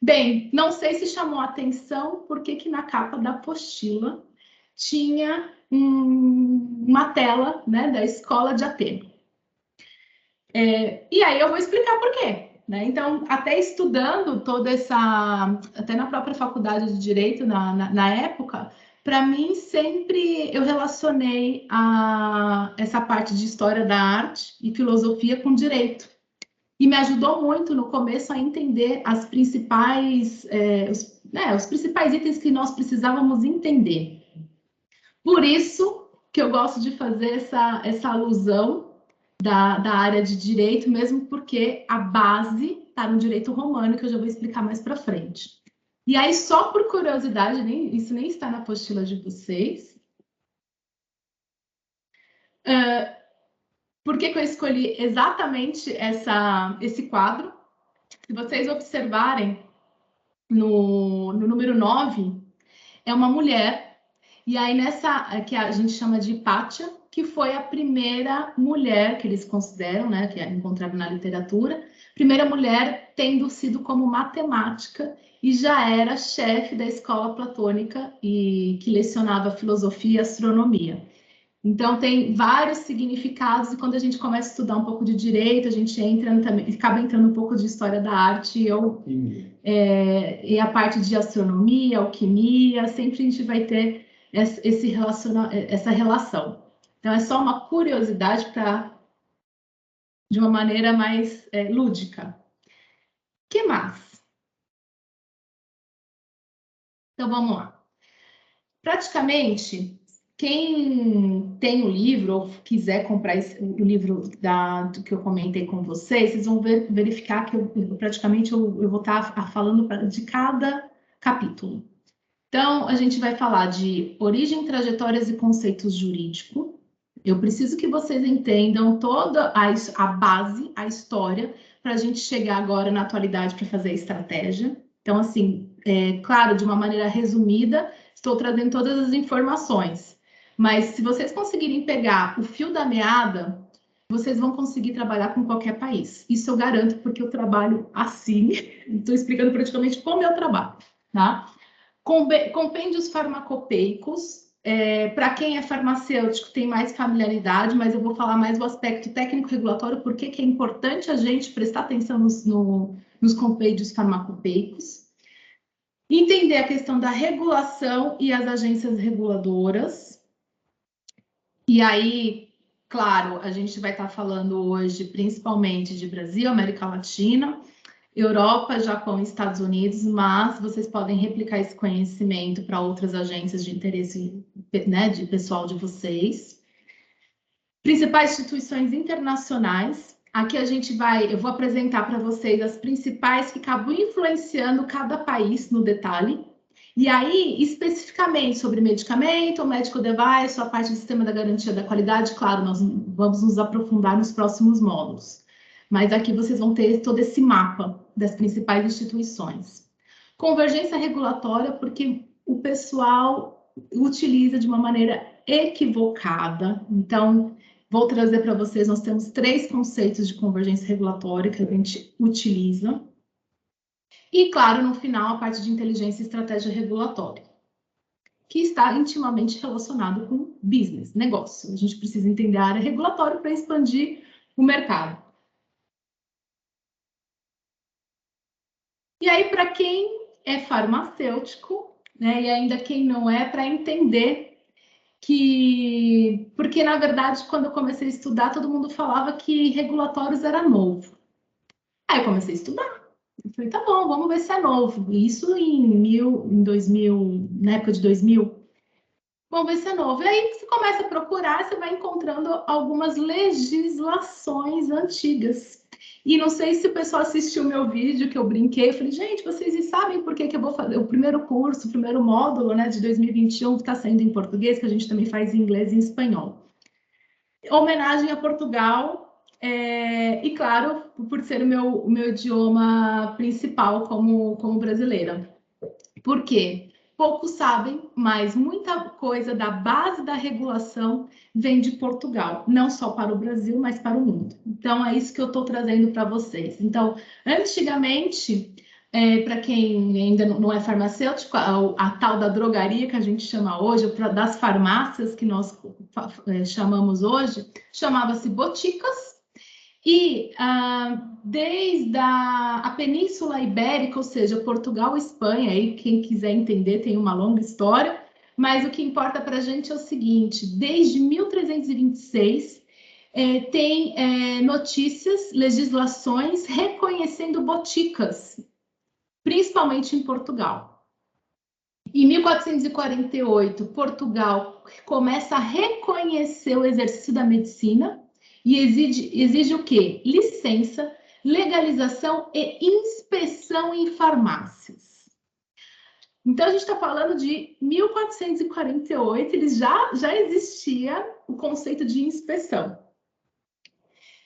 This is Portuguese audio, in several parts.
Bem, não sei se chamou a atenção porque que na capa da apostila tinha uma tela, né, da Escola de Atena. E aí eu vou explicar por quê. Né? Então, até estudando toda essa... Até na própria faculdade de Direito, na época, para mim sempre eu relacionei essa parte de História da Arte e Filosofia com Direito. E me ajudou muito no começo a entender os principais itens que nós precisávamos entender. Por isso que eu gosto de fazer essa alusão da área de direito, mesmo porque a base está no direito romano, que eu já vou explicar mais para frente. E aí, só por curiosidade, isso nem está na apostila de vocês. Por que eu escolhi exatamente esse quadro? Se vocês observarem, no número 9, é uma mulher, e aí que a gente chama de Hipátia, que foi a primeira mulher que eles consideram, né, que é encontrada na literatura, primeira mulher tendo sido como matemática e já era chefe da escola platônica e que lecionava filosofia e astronomia. Então, tem vários significados, e quando a gente começa a estudar um pouco de direito, a gente acaba entrando um pouco de história da arte e a parte de astronomia, alquimia, sempre a gente vai ter essa relação. Então, é só uma curiosidade de uma maneira mais lúdica. O que mais? Então, vamos lá. Praticamente, quem tem o livro ou quiser comprar o livro do que eu comentei com vocês vão verificar que praticamente eu vou estar falando de cada capítulo. Então, a gente vai falar de origem, trajetórias e conceitos jurídicos. Eu preciso que vocês entendam toda a base, a história, para a gente chegar agora na atualidade para fazer a estratégia. Então, assim, claro, de uma maneira resumida, estou trazendo todas as informações. Mas se vocês conseguirem pegar o fio da meada, vocês vão conseguir trabalhar com qualquer país. Isso eu garanto, porque eu trabalho assim. Estou explicando praticamente como eu trabalho, tá? Compêndios farmacopeicos. Para quem é farmacêutico tem mais familiaridade, mas eu vou falar mais do aspecto técnico-regulatório, porque que é importante a gente prestar atenção nos compêndios farmacopeicos. Entender a questão da regulação e as agências reguladoras. E aí, claro, a gente vai estar falando hoje principalmente de Brasil, América Latina, Europa, Japão e Estados Unidos, mas vocês podem replicar esse conhecimento para outras agências de interesse, né, de pessoal de vocês. Principais instituições internacionais. Aqui eu vou apresentar para vocês as principais que acabam influenciando cada país no detalhe. E aí, especificamente sobre medicamento, medical device, a parte do sistema da garantia da qualidade, claro, nós vamos nos aprofundar nos próximos módulos. Mas aqui vocês vão ter todo esse mapa das principais instituições. Convergência regulatória, porque o pessoal utiliza de uma maneira equivocada. Então, vou trazer para vocês, nós temos 3 conceitos de convergência regulatória que a gente utiliza. E, claro, no final, a parte de inteligência e estratégia regulatória, que está intimamente relacionado com business, negócio. A gente precisa entender a área regulatória para expandir o mercado. E aí, para quem é farmacêutico, né, e ainda quem não é, para entender que... Porque, na verdade, quando eu comecei a estudar, todo mundo falava que regulatórios era novo. Aí eu comecei a estudar. Eu falei, tá bom, vamos ver se é novo. Isso em 2000, na época de 2000. Vamos ver se é novo. E aí você começa a procurar, você vai encontrando algumas legislações antigas. E não sei se o pessoal assistiu o meu vídeo, que eu brinquei. Eu falei, gente, vocês sabem por que eu vou fazer o primeiro curso, o primeiro módulo, né, de 2021, que está saindo em português, que a gente também faz em inglês e em espanhol. Homenagem a Portugal, e claro, por ser o meu idioma principal como brasileira. Por quê? Poucos sabem, mas muita coisa da base da regulação vem de Portugal, não só para o Brasil, mas para o mundo. Então, é isso que eu estou trazendo para vocês. Então, antigamente, Para quem ainda não é farmacêutico, a tal da drogaria que a gente chama hoje, das farmácias que nós chamamos hoje, chamava-se boticas. E desde a Península Ibérica, ou seja, Portugal e Espanha, aí quem quiser entender tem uma longa história, mas o que importa para a gente é o seguinte: desde 1326 tem notícias, legislações reconhecendo boticas, principalmente em Portugal. Em 1448, Portugal começa a reconhecer o exercício da medicina e exige o quê? Licença, legalização e inspeção em farmácias. Então, a gente está falando de 1448, ele já existia o conceito de inspeção.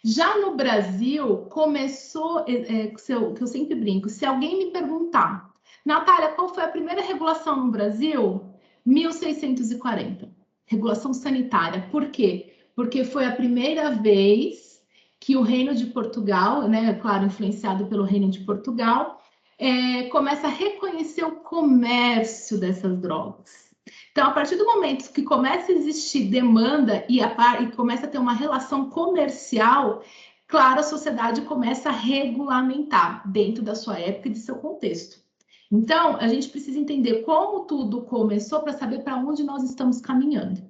Já no Brasil, começou, que eu sempre brinco, se alguém me perguntar, Natália, qual foi a primeira regulação no Brasil? 1640, regulação sanitária. Por quê? Porque foi a primeira vez que o Reino de Portugal, né, claro, influenciado pelo Reino de Portugal, começa a reconhecer o comércio dessas drogas. Então, a partir do momento que começa a existir demanda e começa a ter uma relação comercial, claro, a sociedade começa a regulamentar dentro da sua época e de seu contexto. Então, a gente precisa entender como tudo começou para saber para onde nós estamos caminhando.